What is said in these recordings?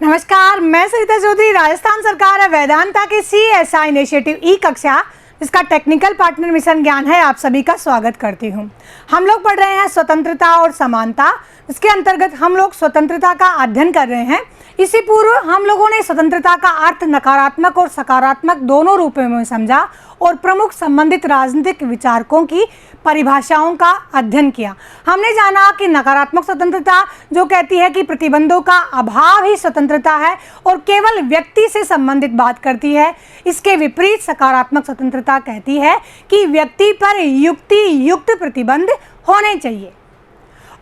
नमस्कार, मैं सरिता चौधरी। राजस्थान सरकार है वेदांता के CSI इनिशिएटिव ई कक्षा, जिसका टेक्निकल पार्टनर मिशन ज्ञान है, आप सभी का स्वागत करती हूँ। हम लोग पढ़ रहे हैं स्वतंत्रता और समानता। इसके अंतर्गत हम लोग स्वतंत्रता का अध्ययन कर रहे हैं। इससे पूर्व हम लोगों ने स्वतंत्रता का अर्थ नकारात्मक और सकारात्मक दोनों रूपों में समझा और प्रमुख संबंधित राजनीतिक विचारकों की परिभाषाओं का अध्ययन किया। हमने जाना कि नकारात्मक स्वतंत्रता जो कहती है कि प्रतिबंधों का अभाव ही स्वतंत्रता है और केवल व्यक्ति से संबंधित बात करती है। इसके विपरीत सकारात्मक स्वतंत्रता कहती है कि व्यक्ति पर युक्ति युक्त प्रतिबंध होने चाहिए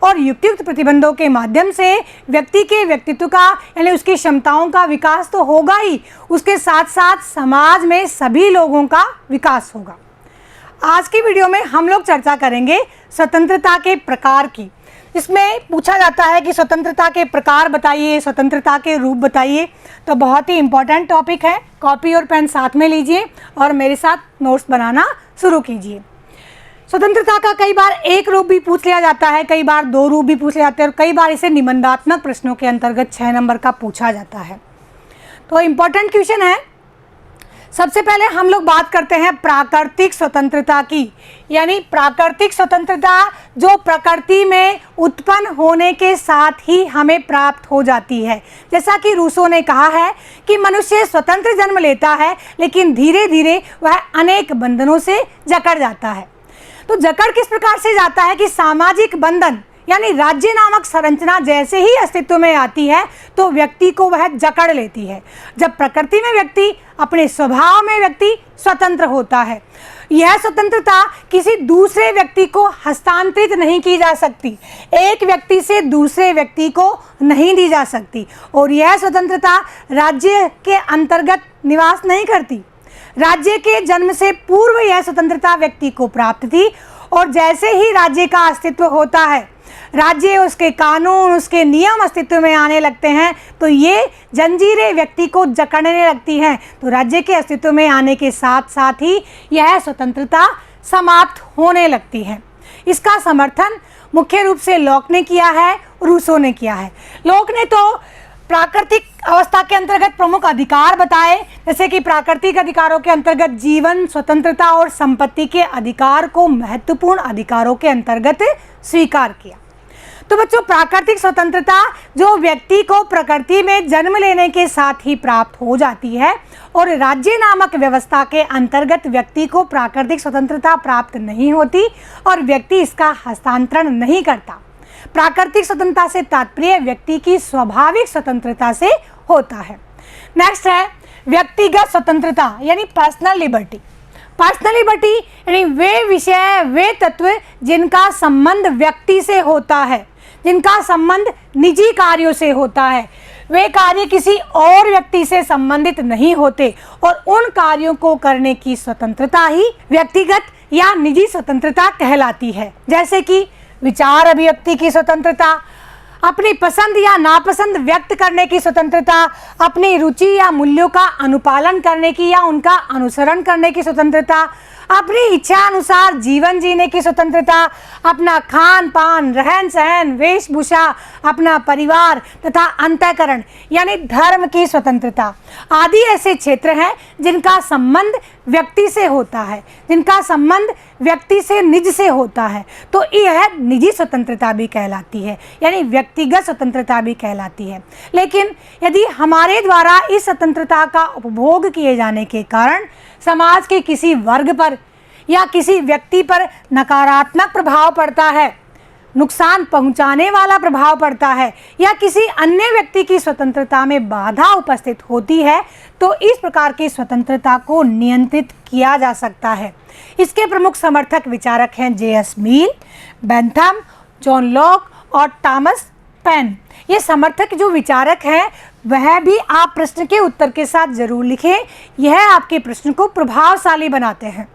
और युक्तियुक्त प्रतिबंधों के माध्यम से व्यक्ति के व्यक्तित्व का यानी उसकी क्षमताओं का विकास तो होगा ही, उसके साथ साथ समाज में सभी लोगों का विकास होगा। आज की वीडियो में हम लोग चर्चा करेंगे स्वतंत्रता के प्रकार की। इसमें पूछा जाता है कि स्वतंत्रता के प्रकार बताइए, स्वतंत्रता के रूप बताइए। तो बहुत ही इम्पोर्टेंट टॉपिक है। कॉपी और पेन साथ में लीजिए और मेरे साथ नोट्स बनाना शुरू कीजिए। स्वतंत्रता का कई बार एक रूप भी पूछ लिया जाता है, कई बार दो रूप भी पूछ लिया जाते हैं और कई बार इसे निबंधात्मक प्रश्नों के अंतर्गत 6 नंबर का पूछा जाता है। तो इम्पोर्टेंट क्वेश्चन है। सबसे पहले हम लोग बात करते हैं प्राकृतिक स्वतंत्रता की, यानी प्राकृतिक स्वतंत्रता जो प्रकृति में उत्पन्न होने के साथ ही हमें प्राप्त हो जाती है। जैसा कि रूसो ने कहा है कि मनुष्य स्वतंत्र जन्म लेता है, लेकिन धीरे धीरे वह अनेक बंधनों से जकड़ जाता है। तो जकड़ किस प्रकार से जाता है कि सामाजिक बंधन यानी राज्य नामक संरचना जैसे ही अस्तित्व में आती है तो व्यक्ति को वह जकड़ लेती है। जब प्रकृति में व्यक्ति अपने स्वभाव में व्यक्ति स्वतंत्र होता है, यह स्वतंत्रता किसी दूसरे व्यक्ति को हस्तांतरित नहीं की जा सकती, एक व्यक्ति से दूसरे व्यक्ति को नहीं दी जा सकती और यह स्वतंत्रता राज्य के अंतर्गत निवास नहीं करती। राज्य के जन्म से पूर्व यह स्वतंत्रता व्यक्ति को प्राप्त थी और जैसे ही राज्य का अस्तित्व होता है, राज्य, उसके कानून, उसके नियम अस्तित्व में आने लगते हैं तो ये जंजीरें व्यक्ति को जकड़ने लगती हैं। तो राज्य के अस्तित्व में आने के साथ साथ ही यह स्वतंत्रता समाप्त होने लगती है। इसका समर्थन मुख्य रूप से लॉक ने किया है, रूसो ने किया है। लॉक ने तो प्राकृतिक अवस्था के अंतर्गत प्रमुख अधिकार बताए, जैसे कि प्राकृतिक अधिकारों के अंतर्गत जीवन, स्वतंत्रता और संपत्ति के अधिकार को महत्वपूर्ण अधिकारों के अंतर्गत स्वीकार किया। तो बच्चों, प्राकृतिक स्वतंत्रता जो व्यक्ति को प्रकृति में जन्म लेने के साथ ही प्राप्त हो जाती है और राज्य नामक व्यवस्था के अंतर्गत व्यक्ति को प्राकृतिक स्वतंत्रता प्राप्त नहीं होती और व्यक्ति इसका हस्तांतरण नहीं करता। प्राकृतिक स्वतंत्रता से तात्पर्य व्यक्ति की स्वाभाविक स्वतंत्रता से होता है। नेक्स्ट है व्यक्तिगत स्वतंत्रता यानी पर्सनल लिबर्टी। पर्सनल लिबर्टी यानी वे विषय, वे तत्व जिनका संबंध व्यक्ति से होता है, जिनका संबंध निजी कार्यों से होता है। वे कार्य किसी और व्यक्ति से संबंधित नहीं होते और उन कार्यों को करने की स्वतंत्रता ही व्यक्तिगत या निजी स्वतंत्रता कहलाती है। जैसे कि विचार अभिव्यक्ति की स्वतंत्रता, अपनी पसंद या नापसंद व्यक्त करने की स्वतंत्रता, अपनी रुचि या मूल्यों का अनुपालन करने की या उनका अनुसरण करने की स्वतंत्रता, अपनी इच्छा अनुसार जीवन जीने की स्वतंत्रता, अपना खान पान, रहन सहन, वेशभूषा, अपना परिवार तथा अंतःकरण यानी धर्म की स्वतंत्रता आदि ऐसे क्षेत्र हैं जिनका संबंध व्यक्ति से होता है, जिनका संबंध व्यक्ति से निज से होता है। तो यह निजी स्वतंत्रता भी कहलाती है, यानी व्यक्तिगत स्वतंत्रता भी कहलाती है। लेकिन यदि हमारे द्वारा इस स्वतंत्रता का उपभोग किए जाने के कारण समाज के किसी वर्ग पर या किसी व्यक्ति पर नकारात्मक प्रभाव पड़ता है, नुकसान पहुंचाने वाला प्रभाव पड़ता है या किसी अन्य व्यक्ति की स्वतंत्रता में बाधा उपस्थित होती है, तो इस प्रकार की स्वतंत्रता को नियंत्रित किया जा सकता है। इसके प्रमुख समर्थक विचारक हैं J.S. मिल, बेंथम, जॉन लॉक और थॉमस पेन। ये समर्थक जो विचारक हैं वह भी आप प्रश्न के उत्तर के साथ जरूर लिखें, यह आपके प्रश्न को प्रभावशाली बनाते हैं।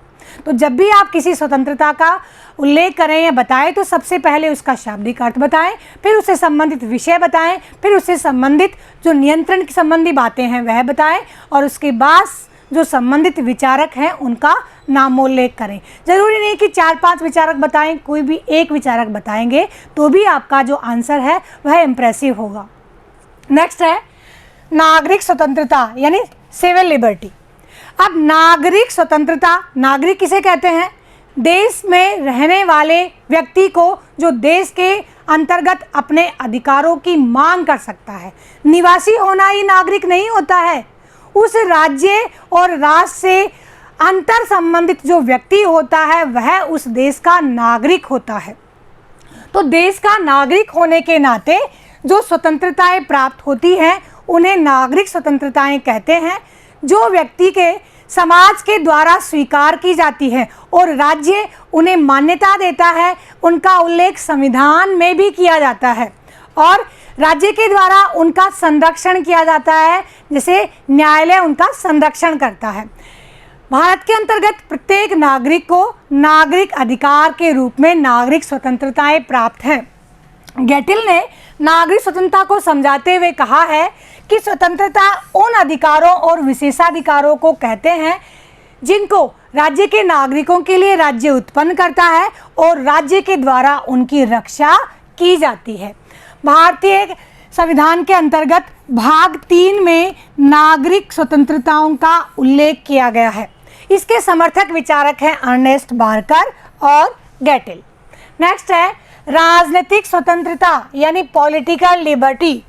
तो जब भी आप किसी स्वतंत्रता का उल्लेख करें या बताएं तो सबसे पहले उसका शाब्दिक अर्थ बताएं, फिर उससे संबंधित विषय बताएं, फिर उससे संबंधित जो नियंत्रण की संबंधी बातें हैं वह बताएं और उसके बाद जो संबंधित विचारक हैं उनका नामोल्लेख करें। जरूरी नहीं कि 4-5 विचारक बताएं, कोई भी एक विचारक बताएंगे तो भी आपका जो आंसर है वह इम्प्रेसिव होगा। नेक्स्ट है नागरिक स्वतंत्रता यानी सिविल लिबर्टी। अब नागरिक स्वतंत्रता, नागरिक किसे कहते हैं? देश में रहने वाले व्यक्ति को जो देश के अंतर्गत अपने अधिकारों की मांग कर सकता है। निवासी होना ही नागरिक नहीं होता है, उस राज्य और राष्ट्र से अंतर संबंधित जो व्यक्ति होता है वह उस देश का नागरिक होता है। तो देश का नागरिक होने के नाते जो स्वतंत्रताएं प्राप्त होती हैं उन्हें नागरिक स्वतंत्रताएं कहते हैं, जो व्यक्ति के समाज के द्वारा स्वीकार की जाती है और राज्य उन्हें मान्यता देता है। उनका उल्लेख संविधान में भी किया जाता है और राज्य के द्वारा उनका संरक्षण किया जाता है, जैसे न्यायालय उनका संरक्षण करता है। भारत के अंतर्गत प्रत्येक नागरिक को नागरिक अधिकार के रूप में नागरिक स्वतंत्रताएं प्राप्त हैं। गेटिल ने नागरिक स्वतंत्रता को समझाते हुए कहा है कि स्वतंत्रता उन अधिकारों और विशेषाधिकारों को कहते हैं जिनको राज्य के नागरिकों के लिए राज्य उत्पन्न करता है और राज्य के द्वारा उनकी रक्षा की जाती है। भारतीय संविधान के अंतर्गत भाग 3 में नागरिक स्वतंत्रताओं का उल्लेख किया गया है। इसके समर्थक विचारक हैं अर्नेस्ट बार्कर और गेटिल। नेक्स्ट है राजनीतिक स्वतंत्रता यानी पॉलिटिकल लिबर्टी।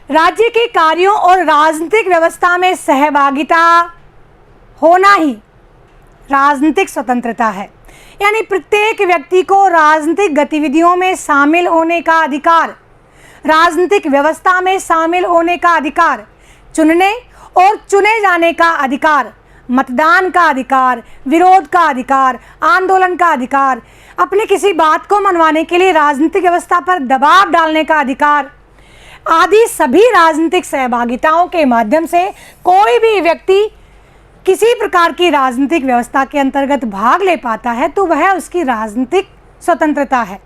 राज्य के कार्यों और राजनीतिक व्यवस्था में सहभागिता होना ही राजनीतिक स्वतंत्रता है, यानी प्रत्येक व्यक्ति को राजनीतिक गतिविधियों में शामिल होने का अधिकार, राजनीतिक व्यवस्था में शामिल होने का अधिकार, चुनने और चुने जाने का अधिकार, मतदान का अधिकार, विरोध का अधिकार, आंदोलन का अधिकार, अपने किसी बात को मनवाने के लिए राजनीतिक व्यवस्था पर दबाव डालने का अधिकार आदि सभी राजनीतिक सहभागिताओं के माध्यम से कोई भी व्यक्ति किसी प्रकार की राजनीतिक व्यवस्था के अंतर्गत भाग ले पाता है तो वह उसकी राजनीतिक स्वतंत्रता है।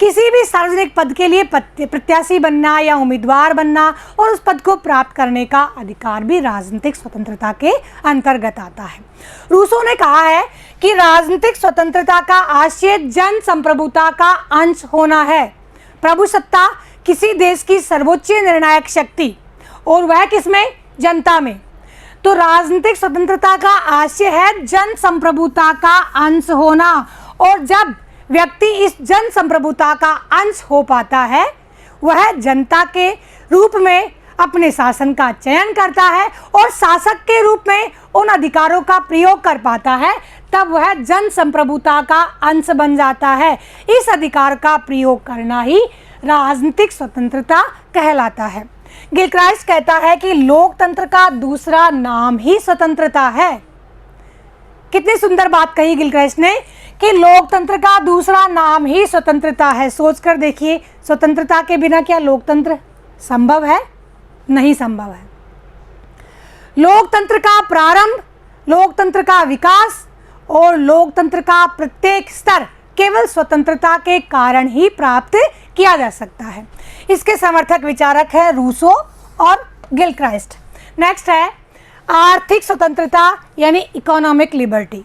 किसी भी सार्वजनिक पद के लिए प्रत्याशी बनना या उम्मीदवार बनना और उस पद को प्राप्त करने का अधिकार भी राजनीतिक स्वतंत्रता के अंतर्गत आता है। रूसो ने कहा है कि राजनीतिक स्वतंत्रता का आशय जन संप्रभुता का अंश होना है। प्रभुसत्ता किसी देश की सर्वोच्च निर्णायक शक्ति और वह किसमें? जनता में। तो राजनीतिक स्वतंत्रता का आशय है जन संप्रभुता का अंश होना, और जब व्यक्ति इस जन संप्रभुता का अंश हो पाता है वह जनता के रूप में अपने शासन का चयन करता है और शासक के रूप में उन अधिकारों का प्रयोग कर पाता है, तब वह जन संप्रभुता का अंश बन जाता है। इस अधिकार का प्रयोग करना ही राजनीतिक स्वतंत्रता कहलाता है। गिलक्राइस्ट कहता है कि लोकतंत्र का दूसरा नाम ही स्वतंत्रता है। कितनी सुंदर बात कही गिलक्राइस्ट ने कि लोकतंत्र का दूसरा नाम ही स्वतंत्रता है। सोचकर देखिए, स्वतंत्रता के बिना क्या लोकतंत्र संभव है? नहीं संभव है। लोकतंत्र का प्रारंभ, लोकतंत्र का विकास और लोकतंत्र का प्रत्येक स्तर केवल स्वतंत्रता के कारण ही प्राप्त किया जा सकता है। इसके समर्थक विचारक है रूसो और गिलक्राइस्ट। नेक्स्ट है आर्थिक स्वतंत्रता यानी इकोनॉमिक लिबर्टी।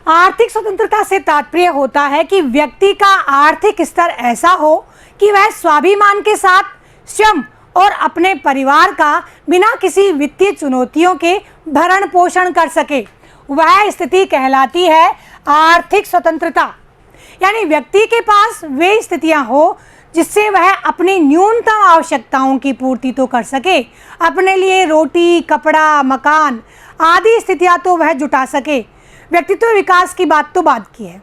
आर्थिक स्वतंत्रता से तात्पर्य होता है कि व्यक्ति का आर्थिक स्तर ऐसा हो कि वह स्वाभिमान के साथ स्वयं और अपने परिवार का बिना किसी वित्तीय चुनौतियों के भरण पोषण कर सके। वह स्थिति कहलाती है आर्थिक स्वतंत्रता। यानी व्यक्ति के पास वे स्थितियां हो जिससे वह अपनी न्यूनतम आवश्यकताओं की पूर्ति तो कर सके, अपने लिए रोटी, कपड़ा, मकान आदि स्थितियां तो वह जुटा सके। व्यक्तित्व विकास की बात तो बाद की है।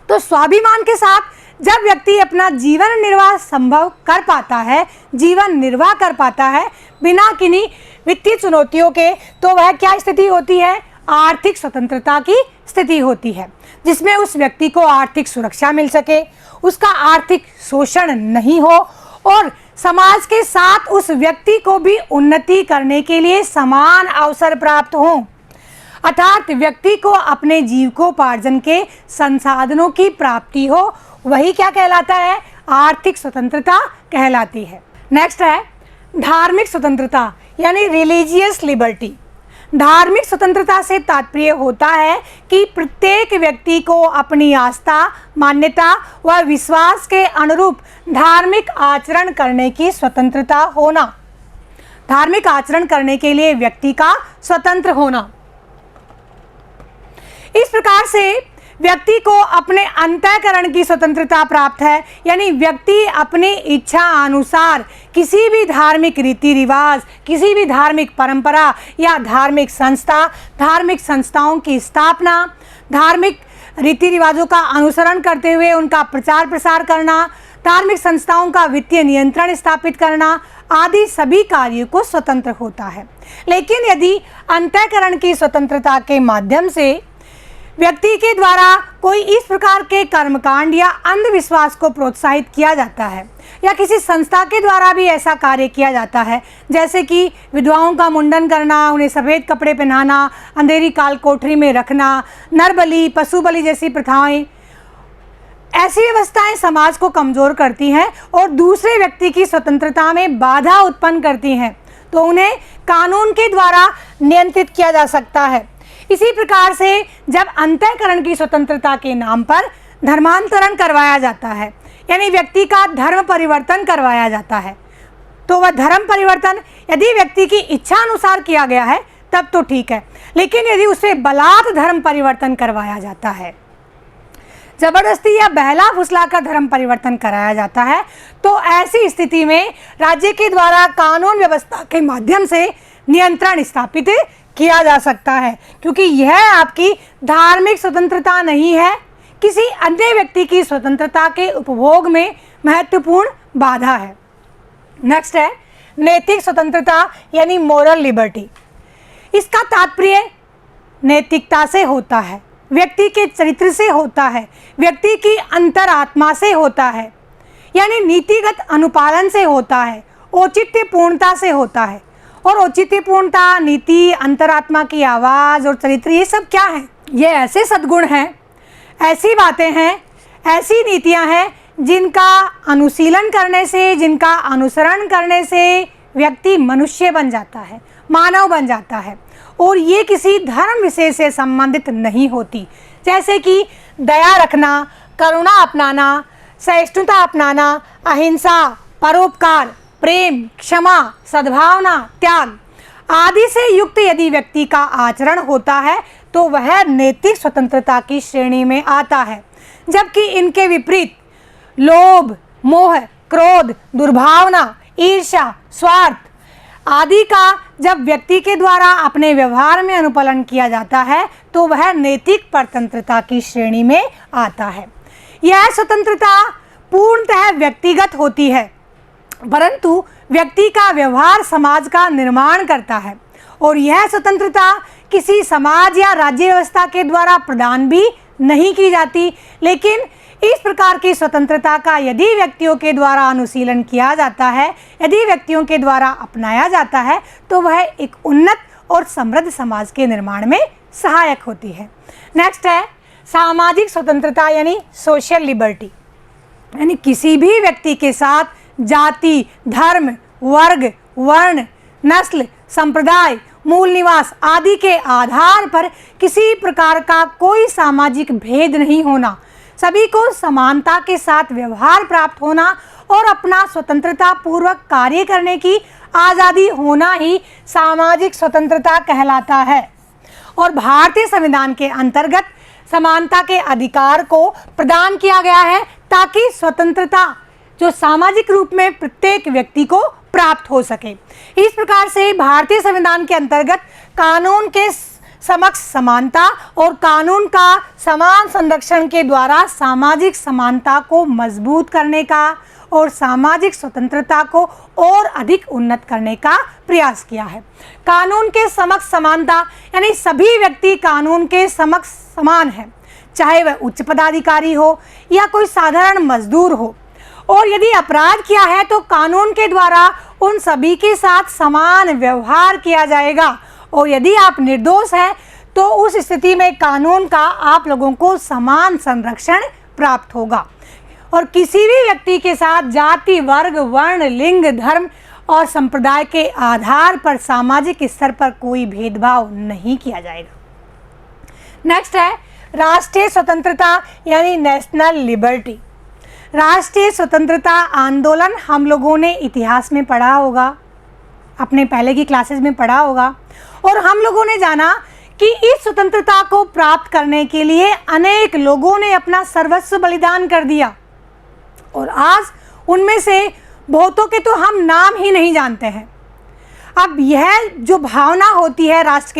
तो स्वाभिमान के साथ जब व्यक्ति अपना जीवन निर्वाह संभव कर पाता है, जीवन निर्वाह कर पाता है बिना किन्हीं वित्तीय चुनौतियों के, तो वह क्या स्थिति होती है? आर्थिक स्वतंत्रता की स्थिति होती है, जिसमें उस व्यक्ति को आर्थिक सुरक्षा मिल सके, उसका आर्थिक शोषण नहीं हो और समाज के साथ उस व्यक्ति को भी उन्नति करने के लिए समान अवसर प्राप्त हों। अर्थात व्यक्ति को अपने जीविकोपार्जन के संसाधनों की प्राप्ति हो, वही क्या कहलाता है? आर्थिक स्वतंत्रता कहलाती है। नेक्स्ट है धार्मिक स्वतंत्रता यानी रिलीजियस लिबर्टी। धार्मिक स्वतंत्रता से तात्पर्य होता है कि प्रत्येक व्यक्ति को अपनी आस्था, मान्यता व विश्वास के अनुरूप धार्मिक आचरण करने की स्वतंत्रता होना। धार्मिक आचरण करने के लिए व्यक्ति का स्वतंत्र होना। इस प्रकार से व्यक्ति को अपने अंतःकरण की स्वतंत्रता प्राप्त है, यानी व्यक्ति अपनी इच्छा अनुसार किसी भी धार्मिक रीति रिवाज, किसी भी धार्मिक परंपरा या धार्मिक संस्थाओं की स्थापना, धार्मिक रीति रिवाजों का अनुसरण करते हुए उनका प्रचार प्रसार करना, धार्मिक संस्थाओं का वित्तीय नियंत्रण स्थापित करना आदि सभी कार्यों को स्वतंत्र होता है। लेकिन यदि अंतःकरण की स्वतंत्रता के माध्यम से व्यक्ति के द्वारा कोई इस प्रकार के कर्मकांड या अंधविश्वास को प्रोत्साहित किया जाता है या किसी संस्था के द्वारा भी ऐसा कार्य किया जाता है, जैसे कि विधवाओं का मुंडन करना, उन्हें सफ़ेद कपड़े पहनाना, अंधेरी काल कोठरी में रखना, नर बलि, पशु बलि जैसी प्रथाएं, ऐसी व्यवस्थाएं समाज को कमज़ोर करती हैं और दूसरे व्यक्ति की स्वतंत्रता में बाधा उत्पन्न करती हैं, तो उन्हें कानून के द्वारा नियंत्रित किया जा सकता है। इसी प्रकार से जब अंतःकरण की स्वतंत्रता के नाम पर धर्मांतरण करवाया जाता है, यानी व्यक्ति का धर्म परिवर्तन करवाया जाता है, तो वह धर्म परिवर्तन यदि व्यक्ति की इच्छा अनुसार किया गया है तब तो ठीक है, लेकिन यदि उसे बलात् धर्म परिवर्तन करवाया जाता है, जबरदस्ती या बहला फुसला कर धर्म परिवर्तन कराया जाता है, तो ऐसी स्थिति में राज्य के द्वारा कानून व्यवस्था के माध्यम से नियंत्रण स्थापित किया जा सकता है, क्योंकि यह आपकी धार्मिक स्वतंत्रता नहीं है, किसी अन्य व्यक्ति की स्वतंत्रता के उपभोग में महत्वपूर्ण बाधा है। नेक्स्ट है नैतिक स्वतंत्रता यानी मोरल लिबर्टी। इसका तात्पर्य नैतिकता से होता है, व्यक्ति के चरित्र से होता है, व्यक्ति की अंतरात्मा से होता है, यानी नीतिगत अनुपालन से होता है, औचित्यपूर्णता से होता है। और औचित्यपूर्णता, नीति, अंतरात्मा की आवाज़ और चरित्र, ये सब क्या है? ये ऐसे सद्गुण हैं, ऐसी बातें हैं, ऐसी नीतियां हैं जिनका अनुशीलन करने से, जिनका अनुसरण करने से व्यक्ति मनुष्य बन जाता है, मानव बन जाता है, और ये किसी धर्म विशेष से संबंधित नहीं होती। जैसे कि दया रखना, करुणा अपनाना, सहिष्णुता अपनाना, अहिंसा, परोपकार, प्रेम, क्षमा, सद्भावना, त्याग आदि से युक्त यदि व्यक्ति का आचरण होता है तो वह नैतिक स्वतंत्रता की श्रेणी में आता है। जबकि इनके विपरीत लोभ, मोह, क्रोध, दुर्भावना, ईर्ष्या, स्वार्थ आदि का जब व्यक्ति के द्वारा अपने व्यवहार में अनुपालन किया जाता है तो वह नैतिक परतंत्रता की श्रेणी में आता है। यह स्वतंत्रता पूर्णतः व्यक्तिगत होती है, परंतु व्यक्ति का व्यवहार समाज का निर्माण करता है, और यह स्वतंत्रता किसी समाज या राज्य व्यवस्था के द्वारा प्रदान भी नहीं की जाती। लेकिन इस प्रकार की स्वतंत्रता का यदि व्यक्तियों के द्वारा अनुशीलन किया जाता है, यदि व्यक्तियों के द्वारा अपनाया जाता है, तो वह एक उन्नत और समृद्ध समाज के निर्माण में सहायक होती है। नेक्स्ट है सामाजिक स्वतंत्रता यानी सोशल लिबर्टी, यानी किसी भी व्यक्ति के साथ जाति, धर्म, वर्ग, वर्ण, नस्ल, संप्रदाय, मूल निवास आदि के आधार पर किसी प्रकार का कोई सामाजिक भेद नहीं होना, सभी को समानता के साथ व्यवहार प्राप्त होना और अपना स्वतंत्रता पूर्वक कार्य करने की आज़ादी होना ही सामाजिक स्वतंत्रता कहलाता है। और भारतीय संविधान के अंतर्गत समानता के अधिकार को प्रदान किया गया है ताकि स्वतंत्रता जो सामाजिक रूप में प्रत्येक व्यक्ति को प्राप्त हो सके। इस प्रकार से भारतीय संविधान के अंतर्गत कानून के समक्ष समानता और कानून का समान संरक्षण के द्वारा सामाजिक समानता को मजबूत करने का और सामाजिक स्वतंत्रता को और अधिक उन्नत करने का प्रयास किया है। कानून के समक्ष समानता यानी सभी व्यक्ति कानून के समक्ष समान है, चाहे वह उच्च पदाधिकारी हो या कोई साधारण मजदूर हो, और यदि अपराध किया है तो कानून के द्वारा उन सभी के साथ समान व्यवहार किया जाएगा, और यदि आप निर्दोष हैं तो उस स्थिति में कानून का आप लोगों को समान संरक्षण प्राप्त होगा। और किसी भी व्यक्ति के साथ जाति, वर्ग, वर्ण, लिंग, धर्म और संप्रदाय के आधार पर सामाजिक स्तर पर कोई भेदभाव नहीं किया जाएगा। नेक्स्ट है राष्ट्रीय स्वतंत्रता यानी नेशनल लिबर्टी। राष्ट्रीय स्वतंत्रता आंदोलन हम लोगों ने इतिहास में पढ़ा होगा, अपने पहले की क्लासेस में पढ़ा होगा, और हम लोगों ने जाना कि इस स्वतंत्रता को प्राप्त करने के लिए अनेक लोगों ने अपना सर्वस्व बलिदान कर दिया, और आज उनमें से बहुतों के तो हम नाम ही नहीं जानते हैं। अब यह जो भावना होती है राष्ट्र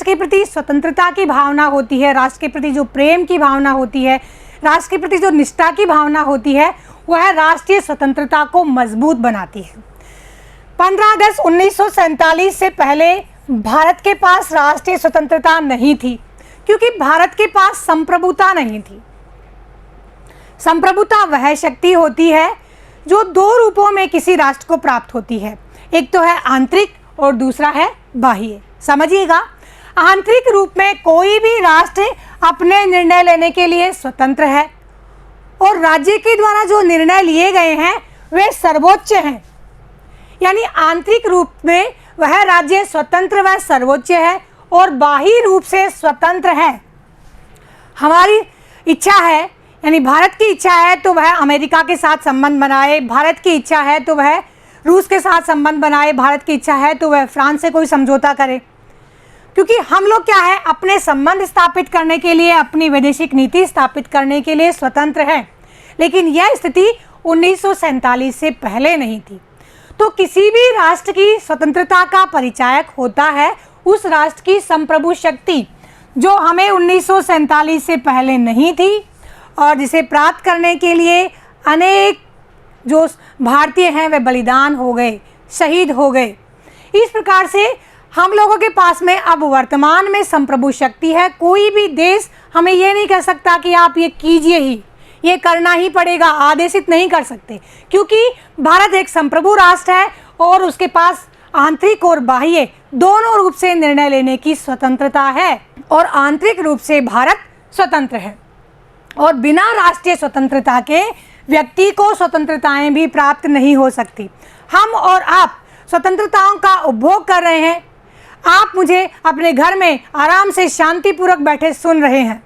के प्रति स्वतंत्रता की भावना होती है, राष्ट्र के प्रति जो प्रेम की भावना होती है, राष्ट्र के प्रति जो निष्ठा की भावना होती है, वह राष्ट्रीय स्वतंत्रता को मजबूत बनाती है। 15 अगस्त 1947 से पहले भारत के पास राष्ट्रीय स्वतंत्रता नहीं थी, क्योंकि भारत के पास संप्रभुता नहीं थी। संप्रभुता वह शक्ति होती है जो दो रूपों में किसी राष्ट्र को प्राप्त होती है, एक तो है आंतरिक और दूसरा है बाह्य। समझिएगा, आंतरिक रूप में कोई भी राष्ट्र अपने निर्णय लेने के लिए स्वतंत्र है, और राज्य के द्वारा जो निर्णय लिए गए हैं वे सर्वोच्च हैं। यानी आंतरिक रूप में वह राज्य स्वतंत्र व सर्वोच्च है, और बाह्य रूप से स्वतंत्र है। हमारी इच्छा है, यानी भारत की इच्छा है तो वह अमेरिका के साथ संबंध बनाए, भारत की इच्छा है तो वह रूस के साथ संबंध बनाए, भारत की इच्छा है तो वह फ्रांस से कोई समझौता करे, क्योंकि हम लोग क्या है, अपने संबंध स्थापित करने के लिए, अपनी वैदेशिक नीति स्थापित करने के लिए स्वतंत्र है। लेकिन यह स्थिति 1947 से पहले नहीं थी। तो किसी भी राष्ट्र की स्वतंत्रता का परिचायक होता है उस राष्ट्र की संप्रभु शक्ति, जो हमें 1947 से पहले नहीं थी, और जिसे प्राप्त करने के लिए अनेक जो भारतीय हैं वे बलिदान हो गए, शहीद हो गए। इस प्रकार से हम लोगों के पास में अब वर्तमान में संप्रभु शक्ति है। कोई भी देश हमें ये नहीं कह सकता कि आप ये कीजिए ही, ये करना ही पड़ेगा, आदेशित नहीं कर सकते, क्योंकि भारत एक संप्रभु राष्ट्र है और उसके पास आंतरिक और बाह्य दोनों रूप से निर्णय लेने की स्वतंत्रता है, और आंतरिक रूप से भारत स्वतंत्र है। और बिना राष्ट्रीय स्वतंत्रता के व्यक्ति को स्वतंत्रताएं भी प्राप्त नहीं हो सकती। हम और आप स्वतंत्रताओं का उपभोग कर रहे हैं, आप मुझे अपने घर में आराम से शांतिपूर्वक बैठे सुन रहे हैं,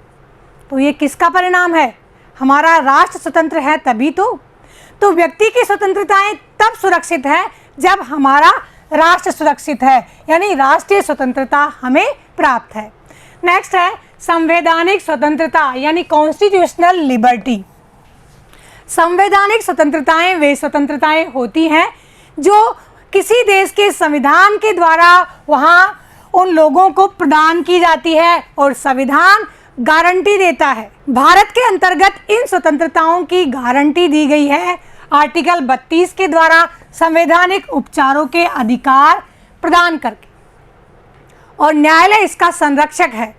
तो ये किसका परिणाम है? हमारा राष्ट्र स्वतंत्र है तभी तो व्यक्ति की स्वतंत्रताएं तब सुरक्षित है जब हमारा राष्ट्र सुरक्षित है, यानी राष्ट्रीय स्वतंत्रता हमें प्राप्त है। नेक्स्ट है संवैधानिक स्वतंत्रता यानी कॉन्स्टिट्यूशनल लिबर्टी। संवैधानिक स्वतंत्रताएं वे स्वतंत्रताएं होती हैं जो किसी देश के संविधान के द्वारा वहाँ उन लोगों को प्रदान की जाती है, और संविधान गारंटी देता है। भारत के अंतर्गत इन स्वतंत्रताओं की गारंटी दी गई है आर्टिकल 32 के द्वारा संवैधानिक उपचारों के अधिकार प्रदान करके, और न्यायालय इसका संरक्षक है।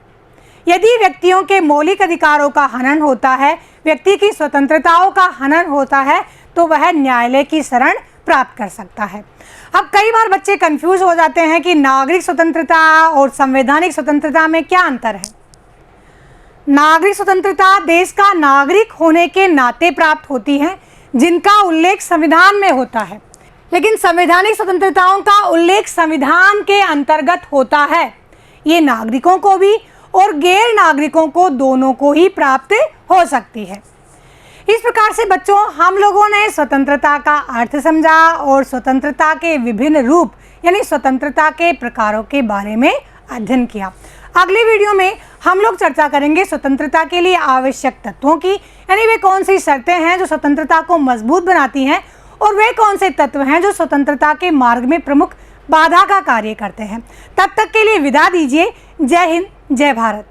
यदि व्यक्तियों के मौलिक अधिकारों का हनन होता है, व्यक्ति की स्वतंत्रताओं का हनन होता है, तो वह न्यायालय की शरण प्राप्त कर सकता है। अब कई बार बच्चे कंफ्यूज हो जाते हैं कि नागरिक स्वतंत्रता और संवैधानिक स्वतंत्रता में क्या अंतर है। नागरिक स्वतंत्रता देश का नागरिक होने के नाते प्राप्त होती है, जिनका उल्लेख संविधान में होता है, लेकिन संवैधानिक स्वतंत्रताओं का उल्लेख संविधान के अंतर्गत होता है। ये नागरिकों को भी और गैर नागरिकों को दोनों को ही प्राप्त हो सकती है। इस प्रकार से बच्चों, हम लोगों ने स्वतंत्रता का अर्थ समझा और स्वतंत्रता के विभिन्न रूप यानी स्वतंत्रता के प्रकारों के बारे में अध्ययन किया। अगले वीडियो में हम लोग चर्चा करेंगे स्वतंत्रता के लिए आवश्यक तत्वों की, यानी वे कौन सी शर्तें हैं जो स्वतंत्रता को मजबूत बनाती हैं, और वे कौन से तत्व हैं जो स्वतंत्रता के मार्ग में प्रमुख बाधा का कार्य करते हैं। तब तक के लिए विदा दीजिए। जय हिंद, जय भारत।